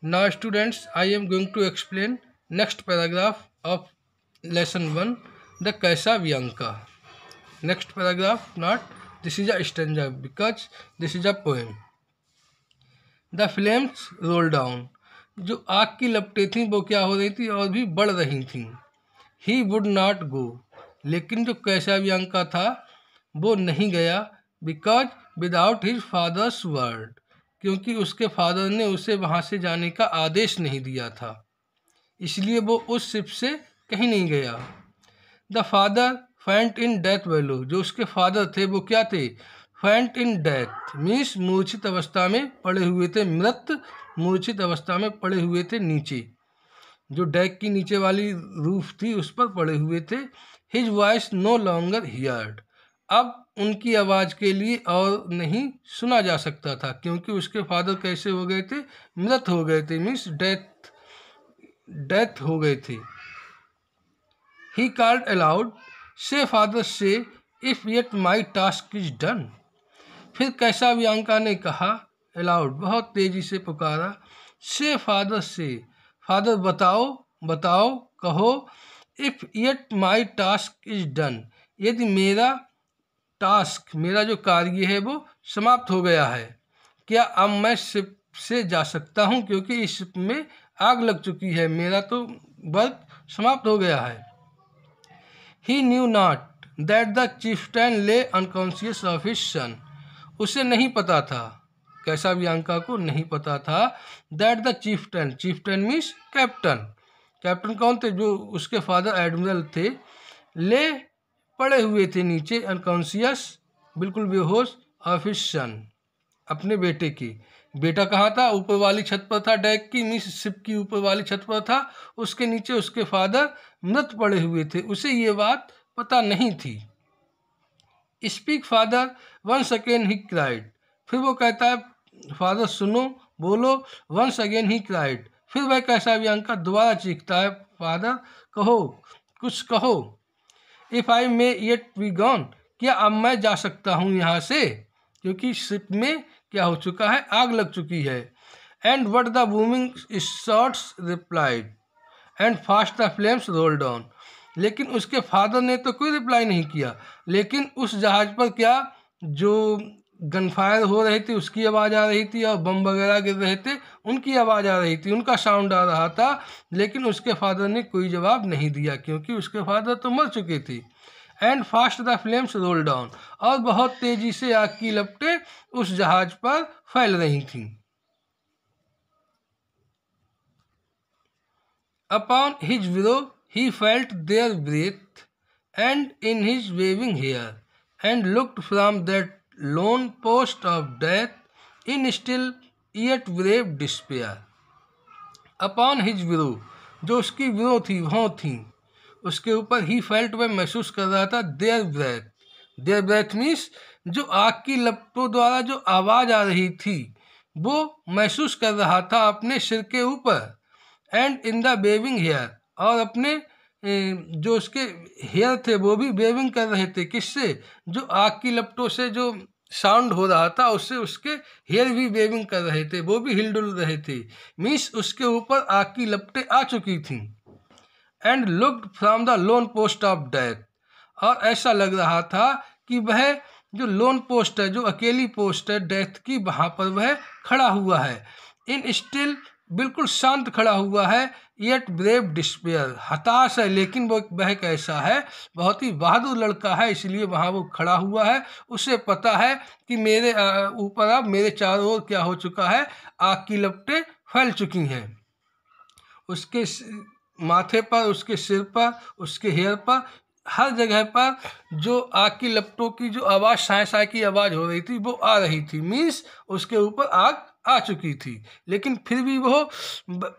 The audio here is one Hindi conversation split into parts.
Now students, I am going to explain next paragraph of lesson 1, the Casabianca. Next paragraph, not this is a stanza because this is a poem. The flames roll down. जो आग की लपटें थीं वो क्या हो रही थी और भी बढ़ रही थीं. He would not go. लेकिन जो कैसाबियांका था वो नहीं गया because without his father's word. क्योंकि उसके फादर ने उसे वहाँ से जाने का आदेश नहीं दिया था, इसलिए वो उस शिप से कहीं नहीं गया. द फादर फेंट इन डेथ वैलो. जो उसके फादर थे वो क्या थे? फेंट इन डेथ मीन्स मूर्छित अवस्था में पड़े हुए थे, मृत मूर्छित अवस्था में पड़े हुए थे नीचे. जो डेक की नीचे वाली रूफ थी उस पर पड़े हुए थे. His voice no longer heard. अब उनकी आवाज़ के लिए और नहीं सुना जा सकता था क्योंकि उसके फादर कैसे हो गए थे? मृत हो गए थे, मीन्स डेथ हो गए थे. He called allowed. से फादर से if yet my task is done. फिर कैसाबियांका ने कहा अलाउड, बहुत तेजी से पुकारा. से फादर से, फादर बताओ बताओ कहो. If yet my task is done, यदि मेरा टास्क, मेरा जो कार्य है वो समाप्त हो गया है, क्या अब मैं शिप से जा सकता हूँ? क्योंकि इस शिप में आग लग चुकी है, मेरा तो वर्क समाप्त हो गया है. He knew not that the chieftain lay unconscious of his son. उसे नहीं पता था, कैसाबियांका को नहीं पता था that the chieftain, chieftain means captain. Captain कौन थे? जो उसके फादर एडमिरल थे. ले पड़े हुए थे नीचे, अनकॉन्शियस बिल्कुल बेहोश, ऑफ हिज सन अपने बेटे की. बेटा कहाँ था? ऊपर वाली छत पर था, डेक की मीन्स शिप की ऊपर वाली छत पर था. उसके नीचे उसके फादर मृत पड़े हुए थे. उसे ये बात पता नहीं थी. Speak father once again he cried. फिर वो कहता है फादर सुनो, बोलो. Once again he cried. फिर वह कैसाबियांका दोबारा चीखता है फादर कहो, कुछ कहो. If I may yet be gone. क्या अब मैं जा सकता हूँ यहाँ से? क्योंकि शिप में क्या हो चुका है? आग लग चुकी है. And what the booming shots replied and fast the flames roll down. लेकिन उसके फादर ने तो कोई रिप्लाई नहीं किया, लेकिन उस जहाज पर क्या जो गनफायर हो रहे थे उसकी आवाज़ आ रही थी और बम वगैरह गिर रहे थे उनकी आवाज़ आ रही थी, उनका साउंड आ रहा था. लेकिन उसके फादर ने कोई जवाब नहीं दिया क्योंकि उसके फादर तो मर चुके थे. And fast the flames roll down. और बहुत तेजी से आग की लपटें उस जहाज पर फैल रही थीं. अपॉन हिज विरो he felt their breath and in his waving hair and looked from that lone post of death in still yet brave despair. Upon his widow, जो उसकी विरो थी, वहाँ थी, उसके ऊपर ही फेल्ट, वह महसूस कर रहा था their breath. Their breath means जो आग की लपटों द्वारा जो आवाज़ आ रही थी वो महसूस कर रहा था अपने सिर के ऊपर. And in the waving hair, और अपने जो उसके हेयर थे वो भी वेविंग कर रहे थे. किससे? जो आग की लपटों से जो साउंड हो रहा था उससे उसके हेयर भी वेविंग कर रहे थे, वो भी हिलडुल रहे थे. मीन्स उसके ऊपर आग की लपटें आ चुकी थीं. And looked from the loan post of death. और ऐसा लग रहा था कि वह जो लोन पोस्ट है, जो अकेली पोस्ट है डेथ की, वहाँ पर वह खड़ा हुआ है. इन स्टिल, बिल्कुल शांत खड़ा हुआ है. येट ब्रेव डिस्पेयर, हताश है लेकिन वो वह कैसा है? बहुत ही बहादुर लड़का है, इसलिए वहाँ वो खड़ा हुआ है. उसे पता है कि मेरे ऊपर अब मेरे चारों ओर क्या हो चुका है? आग की लपटें फैल चुकी हैं. उसके माथे पर, उसके सिर पर, उसके हेयर पर, हर जगह पर जो आग की लपटों की जो आवाज़, साए साए की आवाज़ हो रही थी वो आ रही थी. मीन्स उसके ऊपर आग आ चुकी थी. लेकिन फिर भी वो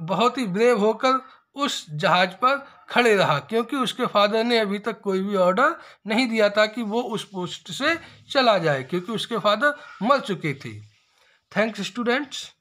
बहुत ही ब्रेव होकर उस जहाज पर खड़े रहा क्योंकि उसके फादर ने अभी तक कोई भी ऑर्डर नहीं दिया था कि वो उस पोस्ट से चला जाए, क्योंकि उसके फादर मर चुके थे. Thanks students.